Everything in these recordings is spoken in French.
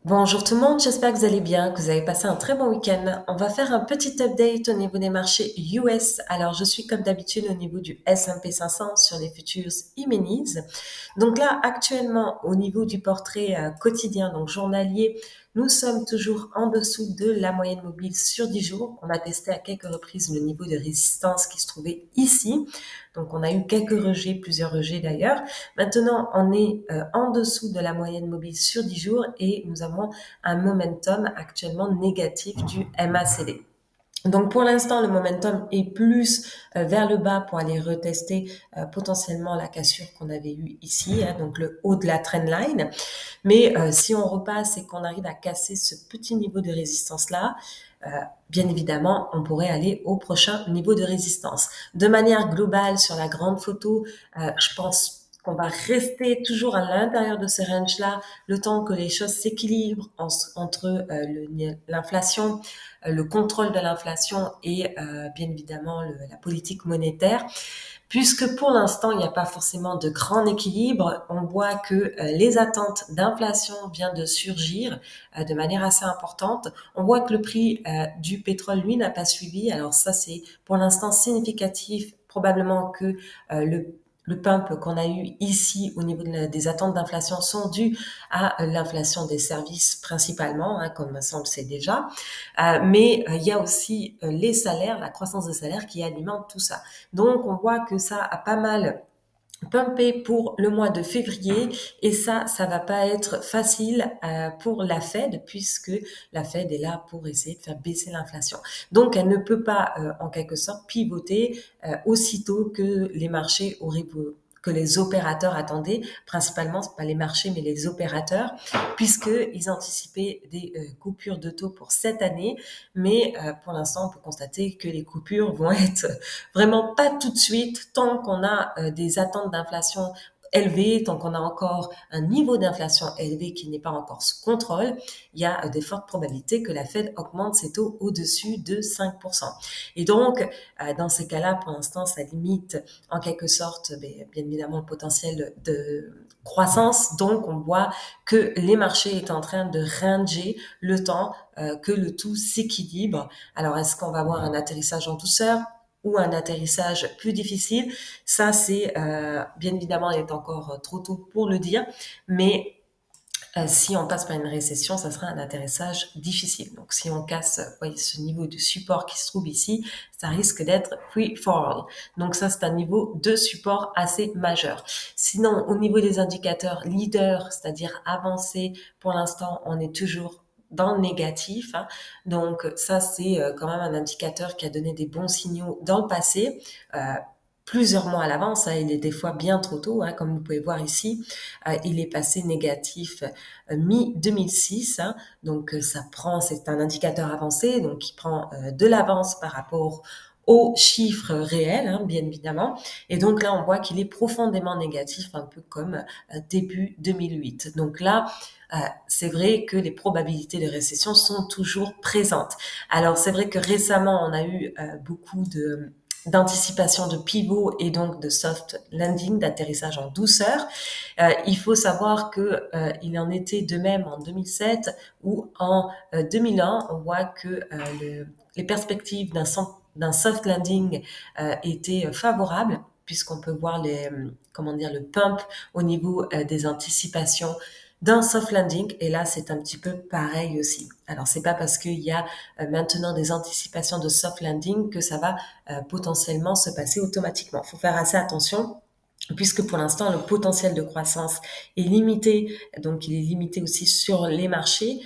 Bonjour tout le monde, j'espère que vous allez bien, que vous avez passé un très bon week-end. On va faire un petit update au niveau des marchés US. Alors, je suis comme d'habitude au niveau du S&P 500 sur les futures E-minis. Donc là, actuellement, au niveau du portrait quotidien, donc journalier, nous sommes toujours en dessous de la moyenne mobile sur 10 jours. On a testé à quelques reprises le niveau de résistance qui se trouvait ici. Donc, on a eu quelques rejets, plusieurs rejets d'ailleurs. Maintenant, on est en dessous de la moyenne mobile sur 10 jours et nous avons un momentum actuellement négatif du MACD. Donc pour l'instant, le momentum est plus vers le bas pour aller retester potentiellement la cassure qu'on avait eue ici, hein, donc le haut de la trendline. Mais si on repasse et qu'on arrive à casser ce petit niveau de résistance-là, euh, bien évidemment, on pourrait aller au prochain niveau de résistance. De manière globale, sur la grande photo, je pense qu'on va rester toujours à l'intérieur de ce range-là, le temps que les choses s'équilibrent entre l'inflation, le contrôle de l'inflation et bien évidemment la politique monétaire. Puisque pour l'instant, il n'y a pas forcément de grand équilibre, on voit que les attentes d'inflation viennent de surgir de manière assez importante. On voit que le prix du pétrole, lui, n'a pas suivi. Alors ça, c'est pour l'instant significatif, probablement que le pump qu'on a eu ici au niveau des attentes d'inflation sont dues à l'inflation des services principalement, hein, comme ça on le sait déjà. Mais il y a aussi les salaires, la croissance des salaires qui alimente tout ça. Donc, on voit que ça a pas mal pumpé pour le mois de février et ça va pas être facile pour la Fed puisque la Fed est là pour essayer de faire baisser l'inflation. Donc, elle ne peut pas, en quelque sorte, pivoter aussitôt que les marchés auraient que les opérateurs attendaient, principalement c'est pas les marchés mais les opérateurs, puisqu'ils anticipaient des coupures de taux pour cette année, mais pour l'instant on peut constater que les coupures vont être vraiment pas tout de suite, tant qu'on a des attentes d'inflation élevées, tant qu'on a encore un niveau d'inflation élevé qui n'est pas encore sous contrôle, il y a des fortes probabilités que la Fed augmente ses taux au-dessus de 5%. Et donc, dans ces cas-là, pour l'instant, ça limite en quelque sorte, bien évidemment, le potentiel de croissance. Donc, on voit que les marchés est en train de ranger le temps que le tout s'équilibre. Alors, est-ce qu'on va avoir un atterrissage en douceur ou un atterrissage plus difficile? Ça, c'est bien évidemment, il est encore trop tôt pour le dire, mais si on passe par une récession, ça sera un atterrissage difficile. Donc, si on casse, voyez, ce niveau de support qui se trouve ici, ça risque d'être free for all. Donc, ça, c'est un niveau de support assez majeur. Sinon, au niveau des indicateurs leaders, c'est-à-dire avancés, pour l'instant, on est toujours dans le négatif, hein. Donc ça, c'est quand même un indicateur qui a donné des bons signaux dans le passé. Plusieurs mois à l'avance, hein, il est des fois bien trop tôt, hein, comme vous pouvez voir ici, il est passé négatif mi-2006, hein, donc ça prend, c'est un indicateur avancé, donc il prend de l'avance par rapport aux chiffres réels, hein, bien évidemment, et donc là on voit qu'il est profondément négatif, un peu comme début 2008. Donc là, c'est vrai que les probabilités de récession sont toujours présentes. Alors c'est vrai que récemment on a eu beaucoup d'anticipation de pivot et donc de soft landing, d'atterrissage en douceur. Il faut savoir que il en était de même en 2007 ou en 2001. On voit que les perspectives d'un soft landing étaient favorables puisqu'on peut voir comment dire, le pump au niveau des anticipations d'un soft landing. Et là, c'est un petit peu pareil aussi. Alors, c'est pas parce qu'il y a maintenant des anticipations de soft landing que ça va potentiellement se passer automatiquement. Il faut faire assez attention puisque pour l'instant le potentiel de croissance est limité, donc il est limité aussi sur les marchés,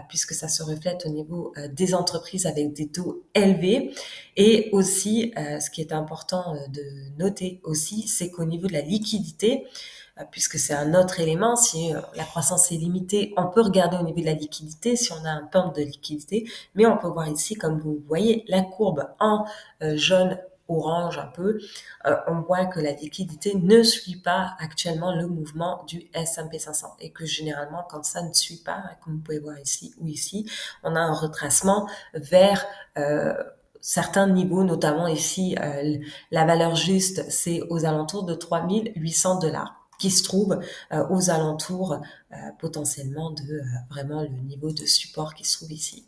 puisque ça se reflète au niveau des entreprises avec des taux élevés. Et aussi, ce qui est important de noter aussi, c'est qu'au niveau de la liquidité, puisque c'est un autre élément, si la croissance est limitée, on peut regarder au niveau de la liquidité, si on a un pump de liquidité, mais on peut voir ici, comme vous voyez, la courbe en jaune orange un peu, on voit que la liquidité ne suit pas actuellement le mouvement du S&P 500 et que généralement quand ça ne suit pas, comme vous pouvez voir ici ou ici, on a un retracement vers certains niveaux, notamment ici la valeur juste c'est aux alentours de 3800 $. qui se trouve aux alentours potentiellement de vraiment le niveau de support qui se trouve ici.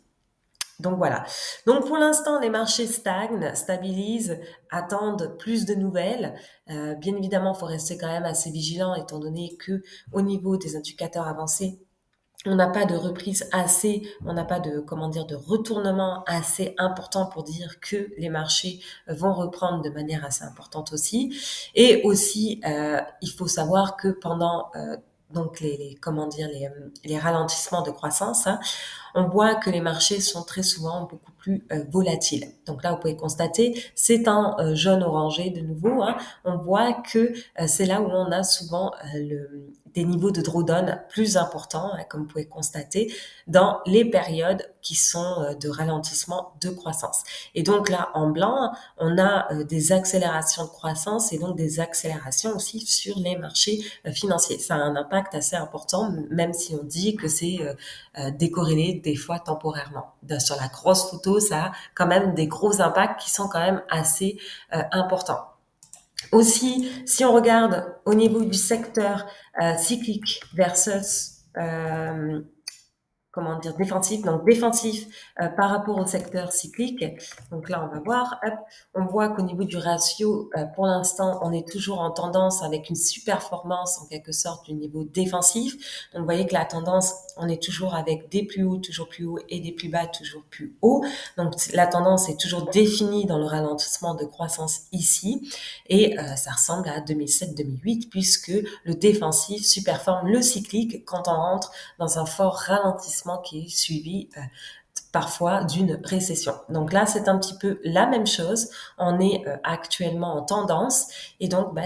Donc voilà. Donc pour l'instant, les marchés stagnent, stabilisent, attendent plus de nouvelles. Bien évidemment, il faut rester quand même assez vigilant étant donné que au niveau des indicateurs avancés, on n'a pas de reprise assez, on n'a pas de, comment dire, de retournement assez important pour dire que les marchés vont reprendre de manière assez importante aussi. Et aussi, il faut savoir que pendant donc comment dire les ralentissements de croissance, hein, on voit que les marchés sont très souvent beaucoup plus volatiles. Donc là, vous pouvez constater, c'est en jaune orangé de nouveau. Hein, on voit que c'est là où on a souvent des niveaux de drawdown plus importants, hein, comme vous pouvez constater, dans les périodes qui sont de ralentissement de croissance. Et donc là, en blanc, on a des accélérations de croissance et donc des accélérations aussi sur les marchés financiers. Ça a un impact assez important, même si on dit que c'est décorrélé des fois temporairement. Sur la grosse photo, ça a quand même des gros impacts qui sont quand même assez importants. Aussi, si on regarde au niveau du secteur cyclique versus comment dire, défensif, donc défensif par rapport au secteur cyclique. Donc là, on va voir, hop, on voit qu'au niveau du ratio, pour l'instant, on est toujours en tendance avec une super-performance en quelque sorte du niveau défensif. Donc vous voyez que la tendance, on est toujours avec des plus hauts, toujours plus hauts et des plus bas, toujours plus hauts. Donc la tendance est toujours définie dans le ralentissement de croissance ici et ça ressemble à 2007-2008 puisque le défensif superforme le cyclique quand on rentre dans un fort ralentissement qui est suivi parfois d'une récession. Donc là, c'est un petit peu la même chose. On est actuellement en tendance et donc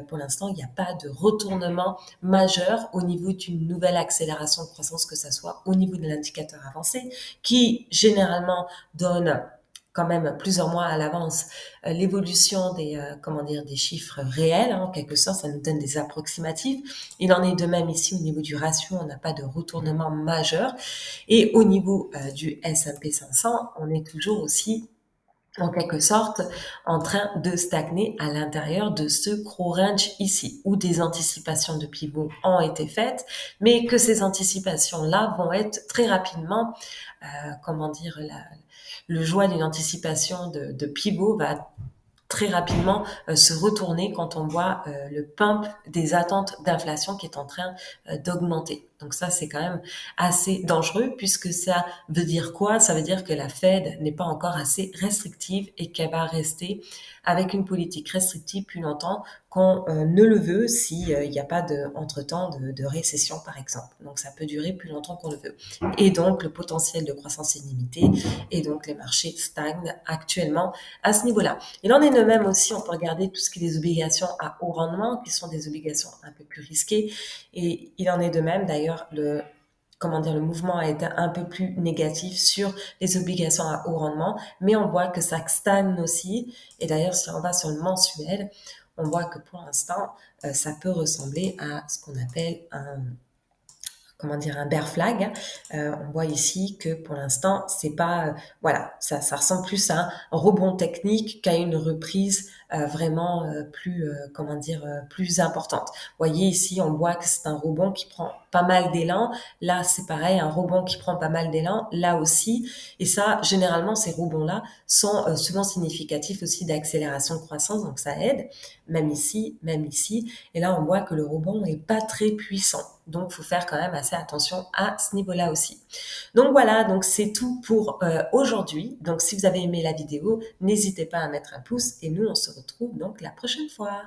pour l'instant, il n'y a pas de retournement majeur au niveau d'une nouvelle accélération de croissance, que ça soit au niveau de l'indicateur avancé, qui généralement donne quand même plusieurs mois à l'avance l'évolution des des chiffres réels, hein, en quelque sorte, ça nous donne des approximatifs. Il en est de même ici au niveau du ratio, on n'a pas de retournement majeur. Et au niveau du S&P 500, on est toujours aussi en quelque sorte en train de stagner à l'intérieur de ce gros range ici, où des anticipations de pivot ont été faites, mais que ces anticipations-là vont être très rapidement, le joie d'une anticipation de pivot va très rapidement se retourner quand on voit le pump des attentes d'inflation qui est en train d'augmenter. Donc ça, c'est quand même assez dangereux puisque ça veut dire quoi? Ça veut dire que la Fed n'est pas encore assez restrictive et qu'elle va rester avec une politique restrictive plus longtemps qu'on ne le veut s'il n'y a pas entre-temps de récession, par exemple. Donc ça peut durer plus longtemps qu'on le veut. Et donc le potentiel de croissance est limité et donc les marchés stagnent actuellement à ce niveau-là. Il en est de même aussi, on peut regarder tout ce qui est des obligations à haut rendement, qui sont des obligations un peu plus risquées. Et il en est de même, d'ailleurs, le mouvement a été un peu plus négatif sur les obligations à haut rendement, mais on voit que ça stagne aussi. Et d'ailleurs, si on va sur le mensuel, on voit que pour l'instant, ça peut ressembler à ce qu'on appelle un bear flag. On voit ici que pour l'instant, c'est pas, ça ressemble plus à un rebond technique qu'à une reprise vraiment plus importante. Vous voyez ici, on voit que c'est un rebond qui prend pas mal d'élan. Là, c'est pareil, un rebond qui prend pas mal d'élan. Là aussi, et ça, généralement, ces rebonds-là sont souvent significatifs aussi d'accélération de croissance, donc ça aide. Même ici. Et là, on voit que le rebond est pas très puissant. Donc, faut faire quand même assez attention à ce niveau-là aussi. Donc voilà, donc c'est tout pour aujourd'hui. Donc si vous avez aimé la vidéo, n'hésitez pas à mettre un pouce et nous, on se retrouve donc la prochaine fois.